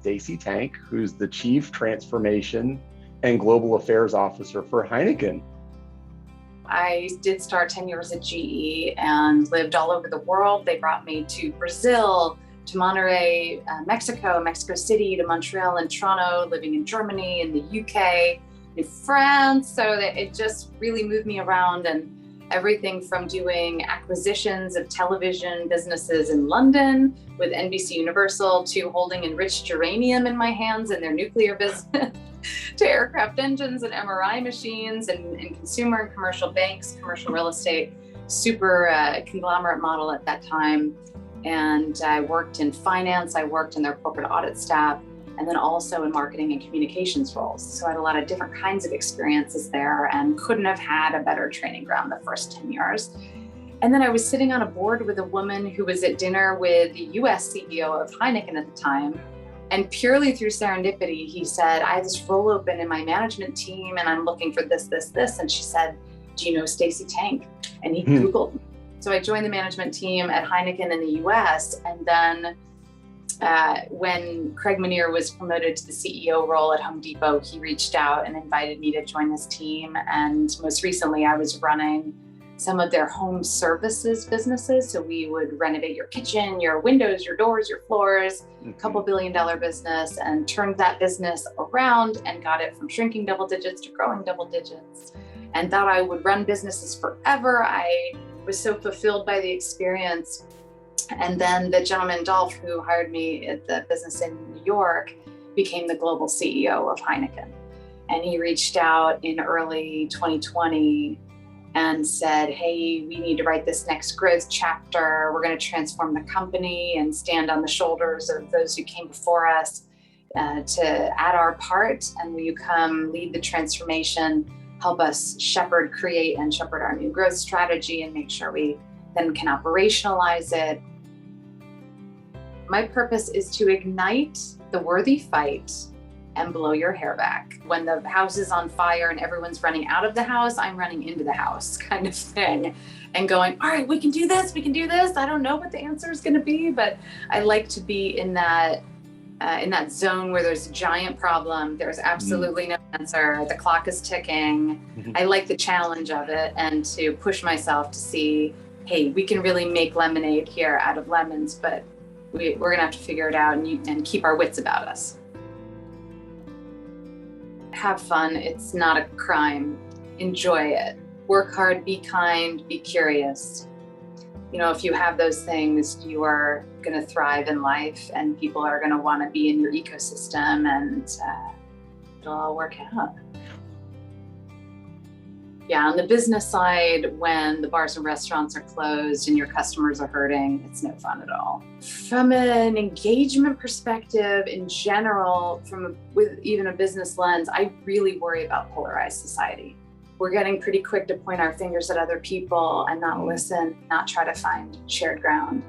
Stacey Tank, who's the Chief Transformation and Global Affairs Officer for Heineken. I did start 10 years at GE and lived all over the world. They brought me to Brazil, to Monterrey, Mexico, Mexico City, to Montreal and Toronto, living in Germany, in the UK, in France. So that it just really moved me around, and everything from doing acquisitions of television businesses in London with NBC Universal to holding enriched uranium in my hands in their nuclear business to aircraft engines and MRI machines and consumer and commercial banks, commercial real estate, super conglomerate model at that time. And I worked in finance, I worked in their corporate audit staff, and then also in marketing and communications roles. So I had a lot of different kinds of experiences there and couldn't have had a better training ground the first 10 years. And then I was sitting on a board with a woman who was at dinner with the US CEO of Heineken at the time. And purely through serendipity, he said, I have this role open in my management team and I'm looking for this. And she said, do you know Stacey Tank? And he Googled me. So I joined the management team at Heineken in the US. And then when Craig Menear was promoted to the CEO role at Home Depot, he reached out and invited me to join his team. And most recently, I was running some of their home services businesses. So we would renovate your kitchen, your windows, your doors, your floors, a couple $1 billion business, and turned that business around and got it from shrinking double digits to growing double digits, and thought I would run businesses forever. I was so fulfilled by the experience. And then the gentleman, Dolph, who hired me at the business in New York, became the global CEO of Heineken. And he reached out in early 2020 and said, hey, we need to write this next growth chapter. We're going to transform the company and stand on the shoulders of those who came before us to add our part. And will you come lead the transformation, help us shepherd, create, and shepherd our new growth strategy and make sure we then can operationalize it. My purpose is to ignite the worthy fight and blow your hair back. When the house is on fire and everyone's running out of the house, I'm running into the house kind of thing and going, all right, we can do this. I don't know what the answer is going to be, but I like to be in that zone where there's a giant problem. There's absolutely no answer. The clock is ticking. I like the challenge of it and to push myself to see, hey, we can really make lemonade here out of lemons, but we're going to have to figure it out and keep our wits about us. Have fun. It's not a crime. Enjoy it. Work hard, be kind, be curious. You know, if you have those things, you are going to thrive in life and people are going to want to be in your ecosystem and it'll all work out. Yeah, on the business side, when the bars and restaurants are closed and your customers are hurting, it's no fun at all. From an engagement perspective, in general, with even a business lens, I really worry about polarized society. We're getting pretty quick to point our fingers at other people and not listen, not try to find shared ground.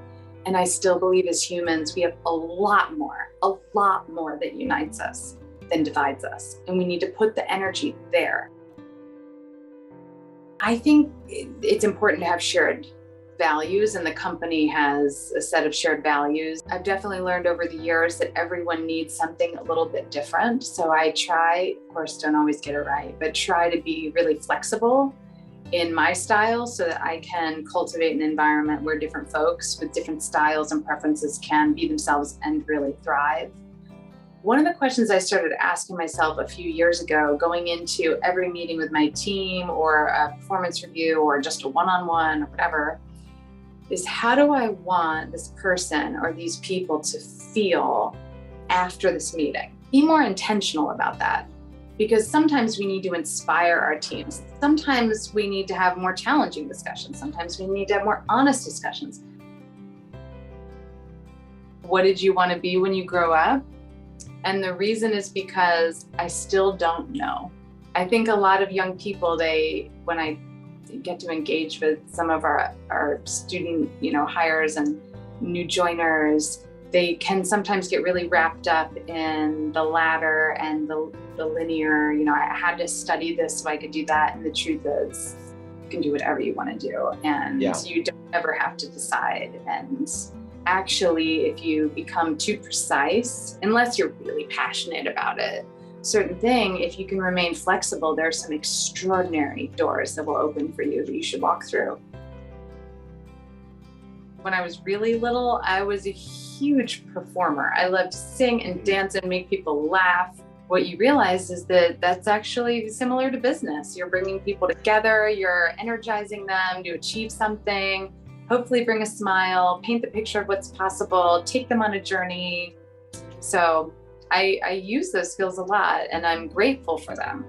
And I still believe as humans, we have a lot more that unites us than divides us. And we need to put the energy there. I think it's important to have shared values, and the company has a set of shared values. I've definitely learned over the years that everyone needs something a little bit different. So I try, of course, don't always get it right, but try to be really flexible in my style so that I can cultivate an environment where different folks with different styles and preferences can be themselves and really thrive. One of the questions I started asking myself a few years ago, going into every meeting with my team or a performance review or just a one-on-one or whatever, is how do I want this person or these people to feel after this meeting? Be more intentional about that, because sometimes we need to inspire our teams. Sometimes we need to have more challenging discussions. Sometimes we need to have more honest discussions. What did you want to be when you grow up? And the reason is because I still don't know. I think a lot of young people, when I get to engage with some of our student, hires and new joiners, they can sometimes get really wrapped up in the ladder and the linear, I had to study this so I could do that. And the truth is, you can do whatever you want to do. And you don't ever have to decide. And Actually, if you become too precise, unless you're really passionate about it, certain thing, if you can remain flexible, there are some extraordinary doors that will open for you that you should walk through. When I was really little, I was a huge performer. I loved to sing and dance and make people laugh. What you realize is that that's actually similar to business. You're bringing people together, you're energizing them to achieve something, hopefully bring a smile, paint the picture of what's possible, take them on a journey. So I use those skills a lot, and I'm grateful for them.